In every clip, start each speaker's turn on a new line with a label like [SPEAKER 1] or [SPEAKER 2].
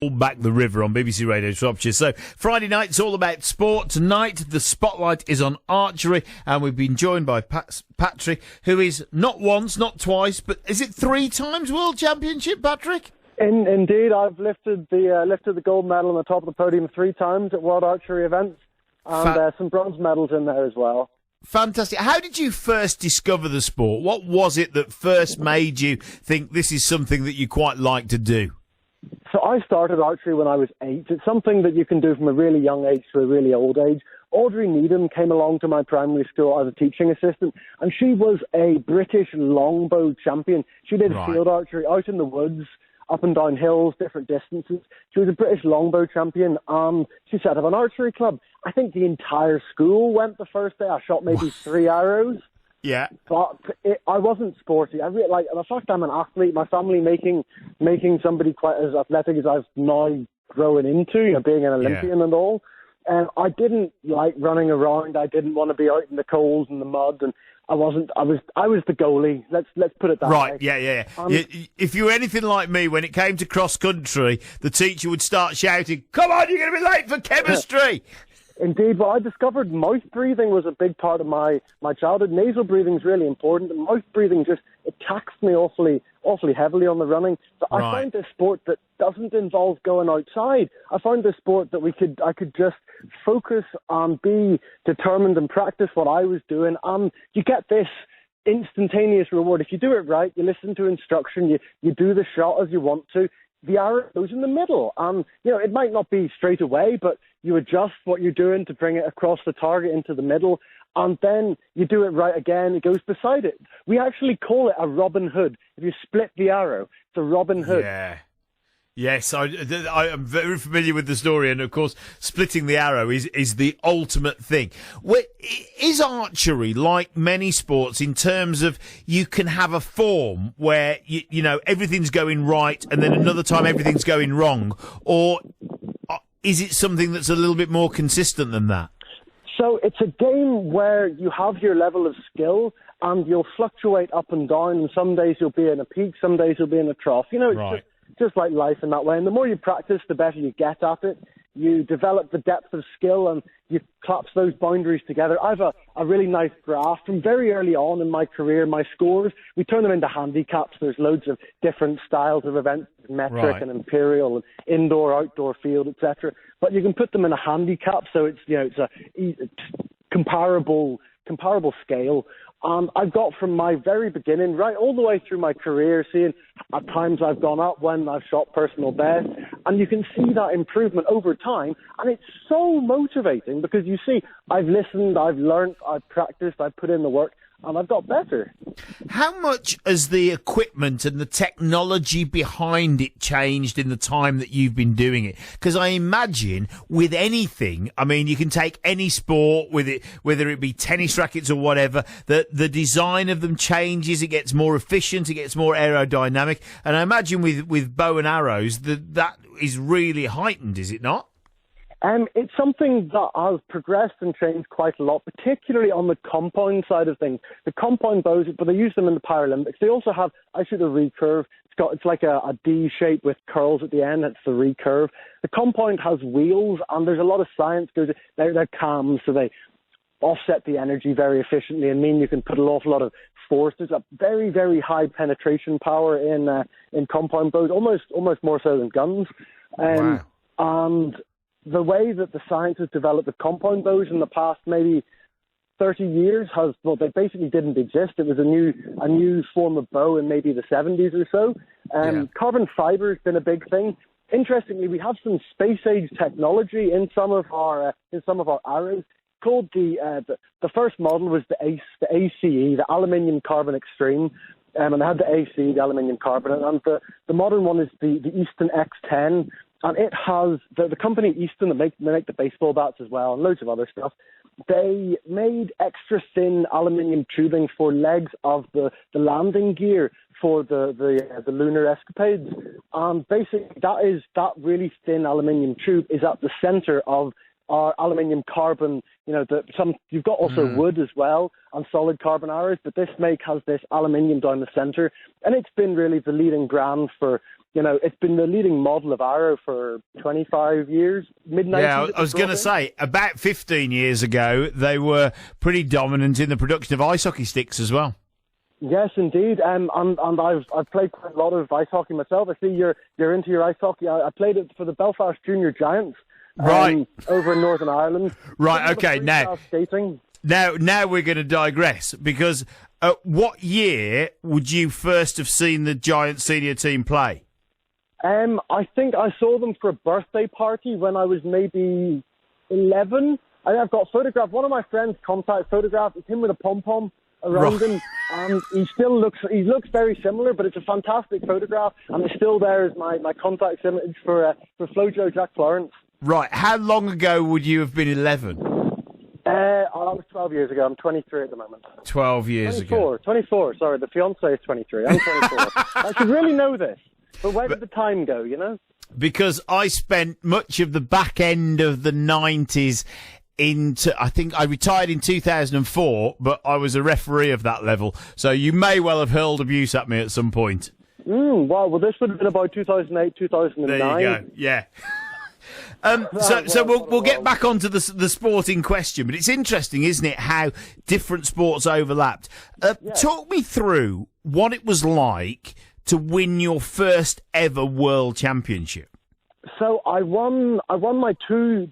[SPEAKER 1] Back the River on BBC Radio Shropshire. So Friday night, it's all about sport. Tonight, the spotlight is on archery, and we've been joined by Patrick, who is not once, not twice, but is it 3 times World Championship, Patrick?
[SPEAKER 2] Indeed, I've lifted the gold medal on the top of the podium 3 times at World Archery events, and some bronze medals in there as well.
[SPEAKER 1] Fantastic. How did you first discover the sport? What was it that first made you think this is something that you quite like to do?
[SPEAKER 2] So I started archery when I was 8. It's something that you can do from a really young age to a really old age. Audrey Needham came along to my primary school as a teaching assistant, and she was a British longbow champion. She did field archery out in the woods, up and down hills, different distances. She was a British longbow champion, and she set up an archery club. I think the entire school went the first day. I shot maybe 3 arrows.
[SPEAKER 1] Yeah,
[SPEAKER 2] but I wasn't sporty. I really the fact I'm an athlete. My family making somebody quite as athletic as I've now grown into, being an Olympian and all. And I didn't like running around. I didn't want to be out in the cold and the mud. And I wasn't. I was the goalie. Let's put it that way.
[SPEAKER 1] Right. Yeah. If you were anything like me, when it came to cross country, the teacher would start shouting, "Come on, you're going to be late for chemistry."
[SPEAKER 2] Indeed. Well, I discovered mouth breathing was a big part of my childhood. Nasal breathing is really important, and mouth breathing it taxed me awfully heavily on the running. So I found this sport that doesn't involve going outside. I found this sport that I could just focus on, be determined and practice what I was doing, and you get this instantaneous reward. If you do it right, you listen to instruction, you do the shot as you want to, the arrow goes in the middle. And, it might not be straight away, but you adjust what you're doing to bring it across the target into the middle, and then you do it right again, it goes beside it. We actually call it a Robin Hood. If you split the arrow, it's a Robin Hood.
[SPEAKER 1] Yeah. Yes, I am very familiar with the story, and of course, splitting the arrow is the ultimate thing. Is archery like many sports in terms of you can have a form where you know everything's going right, and then another time everything's going wrong, or is it something that's a little bit more consistent than that?
[SPEAKER 2] So it's a game where you have your level of skill, and you'll fluctuate up and down, and some days you'll be in a peak, some days you'll be in a trough. It's just like life in that way. And the more you practice, the better you get at it. You develop the depth of skill, and you collapse those boundaries together. I have a really nice graph from very early on in my career. My scores, we turn them into handicaps. There's loads of different styles of events, metric and imperial, and indoor, outdoor, field, etc. But you can put them in a handicap, so it's a comparable scale. I've got from my very beginning, right all the way through my career, seeing at times I've gone up when I've shot personal best, and you can see that improvement over time, and it's so motivating because you see I've listened, I've learnt, I've practiced, I've put in the work, and I've got better.
[SPEAKER 1] How much has the equipment and the technology behind it changed in the time that you've been doing it? Because I imagine with anything, I mean, you can take any sport with it, whether it be tennis rackets or whatever, that the design of them changes, it gets more efficient, it gets more aerodynamic. And I imagine with bow and arrows, that is really heightened, is it not?
[SPEAKER 2] It's something that has progressed and changed quite a lot, particularly on the compound side of things. The compound bows, but they use them in the Paralympics. They also have, I shoot a recurve. It's like a D shape with curls at the end. That's the recurve. The compound has wheels, and there's a lot of science goes. They're cams, so they offset the energy very efficiently and mean you can put an awful lot of force. There's a very, very high penetration power in compound bows, almost more so than guns.
[SPEAKER 1] Wow.
[SPEAKER 2] And the way that the science has developed the compound bows in the past maybe 30 years they basically didn't exist. It was a new form of bow in maybe the 70s or so. Carbon fiber has been a big thing. Interestingly, we have some space age technology in some of our arrows. Called the first model was the ACE, the aluminium carbon extreme. And they had the AC, the aluminium carbon, and the modern one is the Easton X10. And it has, the company Easton, they make the baseball bats as well, and loads of other stuff. They made extra thin aluminium tubing for legs of the landing gear for the lunar escapades. And basically that really thin aluminium tube is at the center of our aluminium carbon. You've got also wood as well and solid carbon arrows, but this make has this aluminium down the center, and it's been really the leading brand for it's been the leading model of arrow for 25 years, mid-90s.
[SPEAKER 1] Yeah, I was going to say, about 15 years ago, they were pretty dominant in the production of ice hockey sticks as well.
[SPEAKER 2] Yes, indeed. And I've played quite a lot of ice hockey myself. I see you're into your ice hockey. I played it for the Belfast Junior Giants.
[SPEAKER 1] Right.
[SPEAKER 2] Over in Northern Ireland.
[SPEAKER 1] Right, okay, now we're going to digress, because what year would you first have seen the Giants senior team play?
[SPEAKER 2] I think I saw them for a birthday party when I was maybe 11. I've got a photograph. One of my friends' contact photograph is him with a pom-pom around him, and he looks very similar, but it's a fantastic photograph, and it's still there as my contact image for Flojo Jack Florence.
[SPEAKER 1] Right. How long ago would you have been 11?
[SPEAKER 2] That was 12 years ago. I'm 23 at the moment.
[SPEAKER 1] 12 years ago.
[SPEAKER 2] 24. Sorry, the fiance is 23. I'm 24. I should really know this. But where did the time go,
[SPEAKER 1] Because I spent much of the back end of the 90s I think I retired in 2004, but I was a referee of that level. So you may well have hurled abuse at me at some point.
[SPEAKER 2] Wow, well, this would have been about 2008, 2009.
[SPEAKER 1] There you go, yeah. So we'll get back onto the sport in question, but it's interesting, isn't it, how different sports overlapped. Talk me through what it was like to win your first ever world championship.
[SPEAKER 2] So I won my two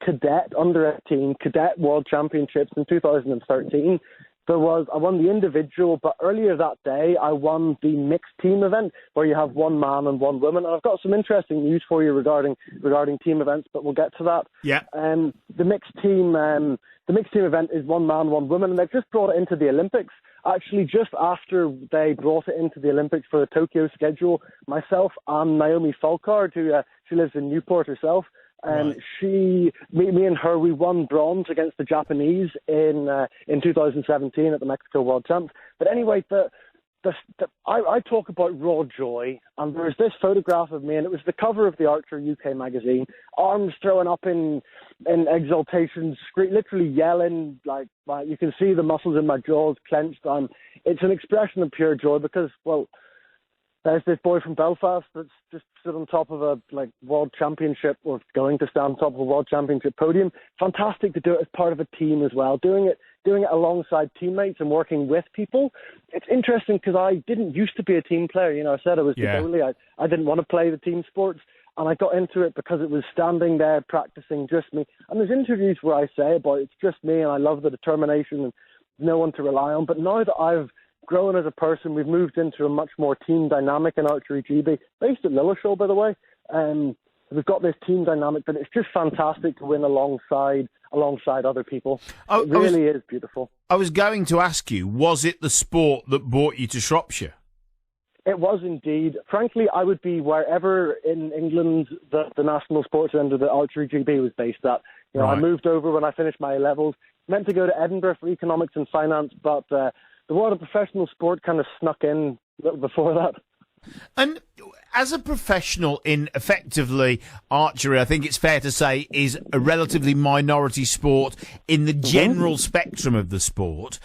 [SPEAKER 2] cadet under 18 cadet world championships in 2013. I won the individual, but earlier that day I won the mixed team event where you have one man and one woman. And I've got some interesting news for you regarding team events, but we'll get to that.
[SPEAKER 1] Yeah.
[SPEAKER 2] The mixed team event is one man, one woman, and they've just brought it into the Olympics. Actually, just after they brought it into the Olympics for the Tokyo schedule, myself and Naomi Falkard, who she lives in Newport herself, and me and her, we won bronze against the Japanese in 2017 at the Mexico World Champs. But anyway, I talk about raw joy, and there's this photograph of me, and it was the cover of the Archery UK magazine, arms thrown up in exultation, literally yelling, like you can see the muscles in my jaws clenched. It's an expression of pure joy because, well, there's this boy from Belfast that's just stood on top of a world championship, or going to stand on top of a world championship podium. Fantastic to do it as part of a team as well, doing it alongside teammates and working with people. It's interesting because I didn't used to be a team player. I said I was the goalie. I didn't want to play the team sports, and I got into it because it was standing there practicing just me. And there's interviews where I say about it's just me, and I love the determination and no one to rely on. But now that I've grown as a person, we've moved into a much more team dynamic in Archery GB, based at Lilleshall, by the way. We've got this team dynamic, but it's just fantastic to win alongside other people. It really is beautiful. I was going to ask you, was it the sport that brought you to Shropshire? It was indeed. Frankly, I would be wherever in England the national sports end of the Archery GB was based at. I moved over when I finished my A-levels, meant to go to Edinburgh for economics and finance, but the world of professional sport kind of snuck in a little before that. And as a professional in effectively archery, I think it's fair to say is a relatively minority sport in the general spectrum of the sport.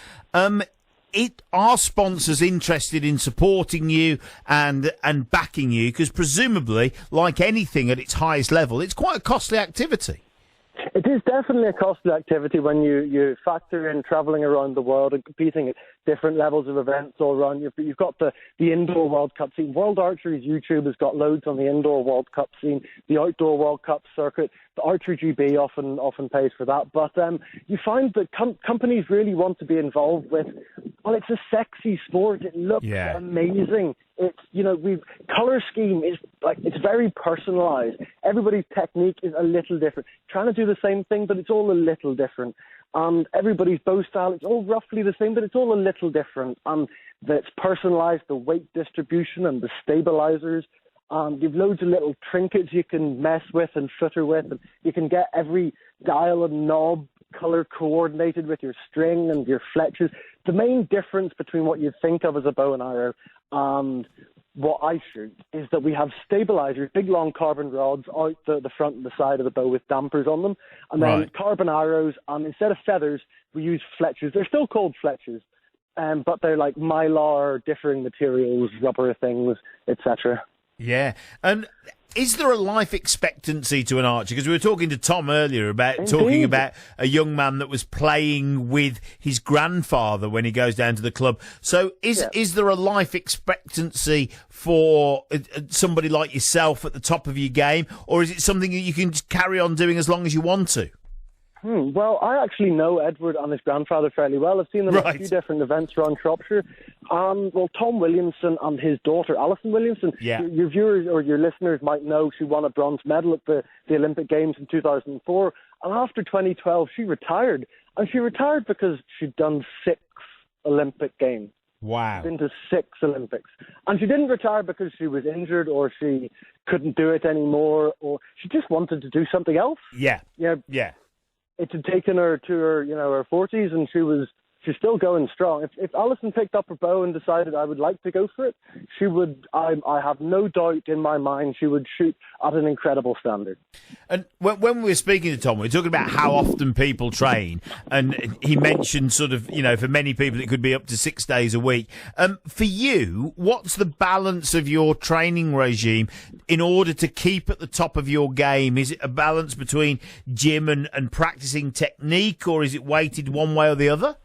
[SPEAKER 2] Are sponsors interested in supporting you and backing you? Because presumably, like anything at its highest level, it's quite a costly activity. It is definitely a costly activity when you factor in travelling around the world and competing at different levels of events all around. You've got the indoor World Cup scene. World Archery's YouTube has got loads on the indoor World Cup scene, the outdoor World Cup circuit. The Archery GB often pays for that. But you find that companies really want to be involved with, well, it's a sexy sport. It looks amazing. It's, colour scheme is it's very personalised. Everybody's technique is a little different. Trying to do the same thing, but it's all a little different. And everybody's bow style, it's all roughly the same, but it's all a little different. And it's personalised, the weight distribution and the stabilisers. You've loads of little trinkets you can mess with and footer with. And you can get every dial and knob colour coordinated with your string and your fletches. The main difference between what you think of as a bow and arrow and what I shoot is that we have stabilizers, big long carbon rods out the front and the side of the bow with dampers on them, and then carbon arrows, and instead of feathers, we use fletches. They're still called fletches, but they're like mylar, differing materials, rubber things, etc.
[SPEAKER 1] Yeah. And is there a life expectancy to an archer? Because we were talking to Tom earlier about talking about a young man that was playing with his grandfather when he goes down to the club. So is there a life expectancy for somebody like yourself at the top of your game, or is it something that you can just carry on doing as long as you want to?
[SPEAKER 2] Well, I actually know Edward and his grandfather fairly well. I've seen them at a few different events around Shropshire. Well, Tom Williamson and his daughter, Alison Williamson, your viewers or your listeners might know she won a bronze medal at the Olympic Games in 2004. And after 2012, she retired. And she retired because she'd done 6 Olympic Games.
[SPEAKER 1] Wow.
[SPEAKER 2] Been to 6 Olympics. And she didn't retire because she was injured or she couldn't do it anymore, or she just wanted to do something else.
[SPEAKER 1] Yeah.
[SPEAKER 2] It had taken her to her, her 40s, and she's still going strong. If Alison picked up her bow and decided I would like to go for it, she would. I have no doubt in my mind she would shoot at an incredible standard.
[SPEAKER 1] And when we were speaking to Tom, we were talking about how often people train, and he mentioned sort of, for many people it could be up to 6 days a week. For you, what's the balance of your training regime in order to keep at the top of your game? Is it a balance between gym and practicing technique, or is it weighted one way or the other?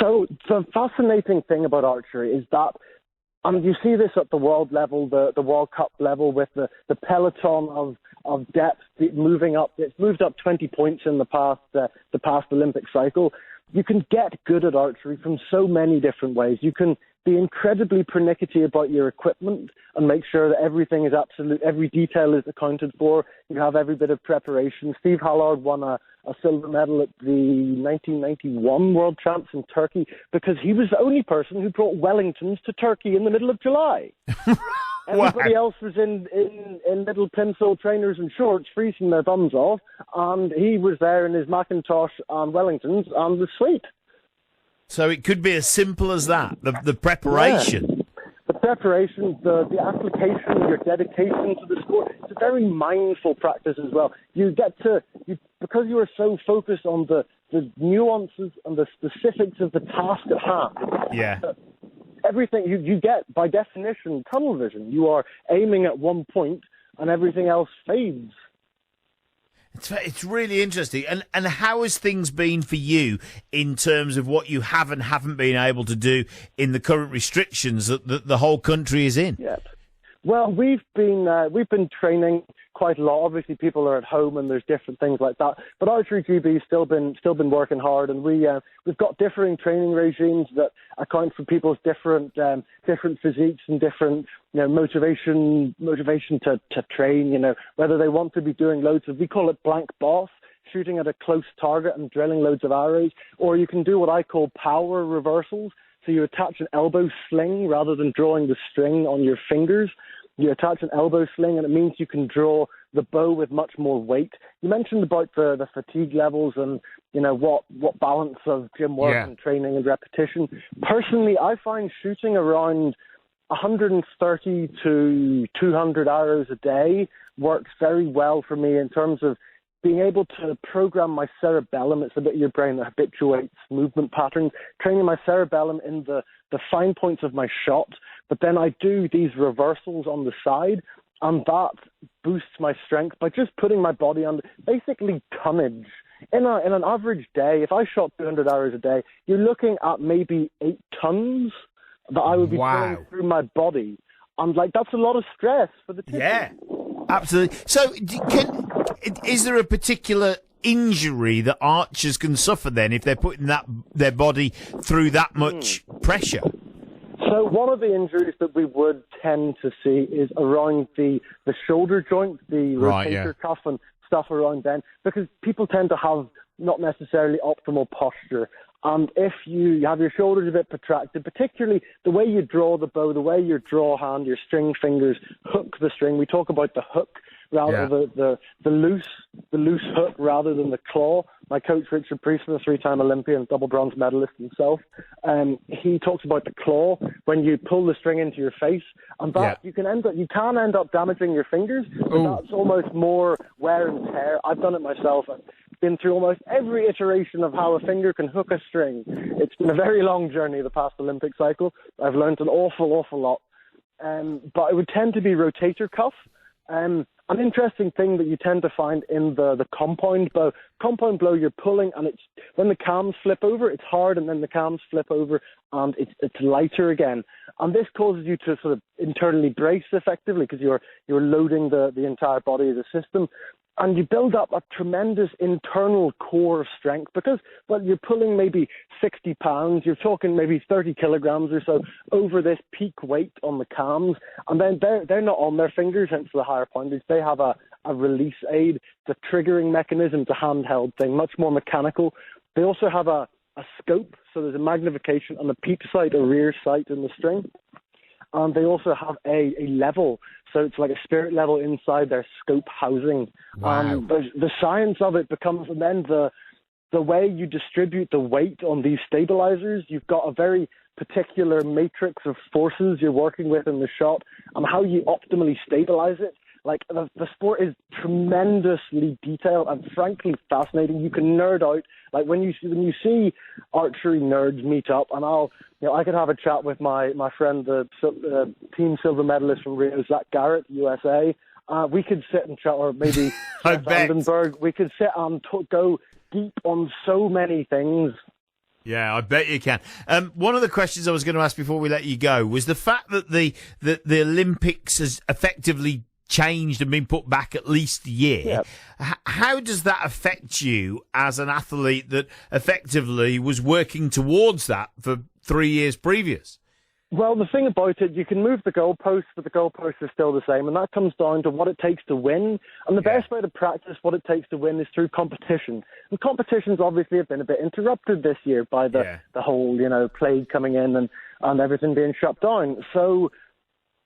[SPEAKER 2] So the fascinating thing about archery is that, and you see this at the world level, the World Cup level, with the peloton of depth moving up. It's moved up 20 points in the past Olympic cycle. You can get good at archery from so many different ways. You can be incredibly pernickety about your equipment and make sure that everything is every detail is accounted for. You have every bit of preparation. Steve Hallard won a silver medal at the 1991 World Champs in Turkey because he was the only person who brought Wellingtons to Turkey in the middle of July. Everybody else was in little plimsoll trainers and shorts, freezing their bums off, and he was there in his Macintosh and Wellingtons and was sweet.
[SPEAKER 1] So it could be as simple as that, the preparation.
[SPEAKER 2] Yeah. The preparation, the application, your dedication to the sport. It's a very mindful practice as well. Because you are so focused on the nuances and the specifics of the task at hand.
[SPEAKER 1] Yeah.
[SPEAKER 2] Everything you get, by definition, tunnel vision. You are aiming at one point and everything else fades.
[SPEAKER 1] It's really interesting. And how has things been for you in terms of what you have and haven't been able to do in the current restrictions that the whole country is in?
[SPEAKER 2] Yeah. Well, we've been training quite a lot. Obviously, people are at home and there's different things like that. But Archery GB still been working hard, and we've got differing training regimes that account for people's different physiques and different motivation to train. Whether they want to be doing loads of, we call it blank boss, shooting at a close target and drilling loads of arrows, or you can do what I call power reversals. So you attach an elbow sling rather than drawing the string on your fingers. You attach an elbow sling, and it means you can draw the bow with much more weight. You mentioned about the fatigue levels and what balance of gym work and training and repetition. Personally, I find shooting around 130 to 200 arrows a day works very well for me in terms of being able to program my cerebellum. It's a bit of your brain that habituates movement patterns, training my cerebellum in the fine points of my shot. But then I do these reversals on the side, and that boosts my strength by just putting my body on basically tonnage. In an average day, if I shot 200 arrows a day, you're looking at maybe 8 tons that I would be pulling through my body. And that's a lot of stress for the tissue.
[SPEAKER 1] Yeah, absolutely. So is there a particular injury that archers can suffer then if they're putting their body through that much pressure?
[SPEAKER 2] So one of the injuries that we would tend to see is around the shoulder joint, the rotator cuff and stuff around then, because people tend to have not necessarily optimal posture. And if you have your shoulders a bit protracted, particularly the way you draw the bow, the way your draw hand, your string fingers hook the string, we talk about the hook rather the loose hook rather than the claw. My coach Richard Priestman, a 3-time Olympian, double bronze medalist himself, he talks about the claw when you pull the string into your face, and that you can end up damaging your fingers. But that's almost more wear and tear. I've done it myself. I've been through almost every iteration of how a finger can hook a string. It's been a very long journey the past Olympic cycle. I've learned an awful lot. but it would tend to be rotator cuff. An interesting thing that you tend to find in the compound bow. Compound bow, you're pulling, and it's when the cams flip over, it's hard, and then the cams flip over, and it's lighter again. And this causes you to sort of internally brace effectively because you're loading the entire body as a system. And you build up a tremendous internal core of strength because, well, you're pulling maybe 60 pounds, you're talking maybe 30 kilograms or so over this peak weight on the cams. And then they're not on their fingers, hence the higher poundage. They have a release aid, the triggering mechanism, it's a handheld thing, much more mechanical. They also have a scope, so there's a magnification on the peep sight or rear sight in the string. And they also have a level, so it's like a spirit level inside their scope housing.
[SPEAKER 1] Wow.
[SPEAKER 2] The science of it becomes, and then the way you distribute the weight on these stabilizers, you've got a very particular matrix of forces you're working with in the shot, and how you optimally stabilize it. Like, the sport is tremendously detailed and frankly fascinating. You can nerd out. Like, when you see archery nerds meet up, and I could have a chat with my friend, the team silver medalist from Rio, Zach Garrett, USA. We could sit and chat, or maybe Vandenberg. We could sit and go deep on so many things.
[SPEAKER 1] Yeah, I bet you can. One of the questions I was going to ask before we let you go was the fact that the Olympics has effectively changed and been put back at least a year. Yeah. How does that affect you as an athlete that effectively was working towards that for 3 years previous?
[SPEAKER 2] Well, the thing about it, you can move the goalposts, but the goalposts are still the same, and that comes down to what it takes to win. And the best way to practice what it takes to win is through competition. And competitions obviously have been a bit interrupted this year by the whole, plague coming in and everything being shut down. So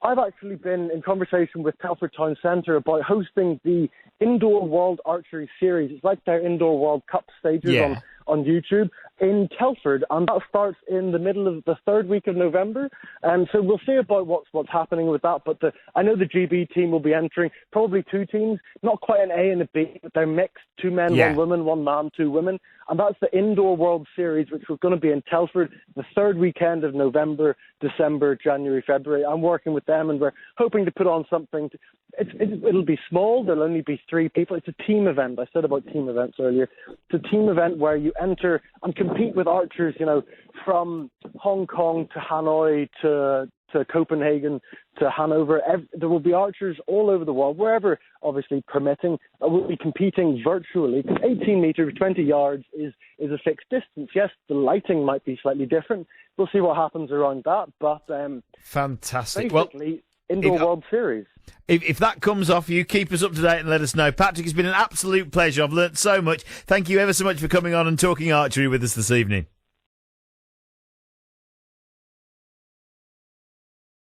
[SPEAKER 2] I've actually been in conversation with Telford Town Centre about hosting the Indoor World Archery Series. It's like their Indoor World Cup stages on YouTube in Telford, and that starts in the middle of the third week of November. So we'll see about what's happening with that. But I know the GB team will be entering, probably two teams, not quite an A and a B, but they're mixed, 2 men, 1 woman, 1 man, 2 women. And that's the Indoor World Series, which was going to be in Telford the third weekend of November, December, January, February. I'm working with them, and we're hoping to put on something. It'll be small. There'll only be 3 people. It's a team event. I said about team events earlier. It's a team event where you enter and compete with archers, from Hong Kong to Hanoi to Copenhagen to Hanover. There will be archers all over the world, wherever, obviously, permitting. We'll be competing virtually. 18 metres, 20 yards is a fixed distance. Yes, the lighting might be slightly different. We'll see what happens around that. But
[SPEAKER 1] fantastic.
[SPEAKER 2] Basically, Indoor World Series.
[SPEAKER 1] If that comes off, you keep us up to date and let us know. Patrick, it's been an absolute pleasure. I've learnt so much. Thank you ever so much for coming on and talking archery with us this evening.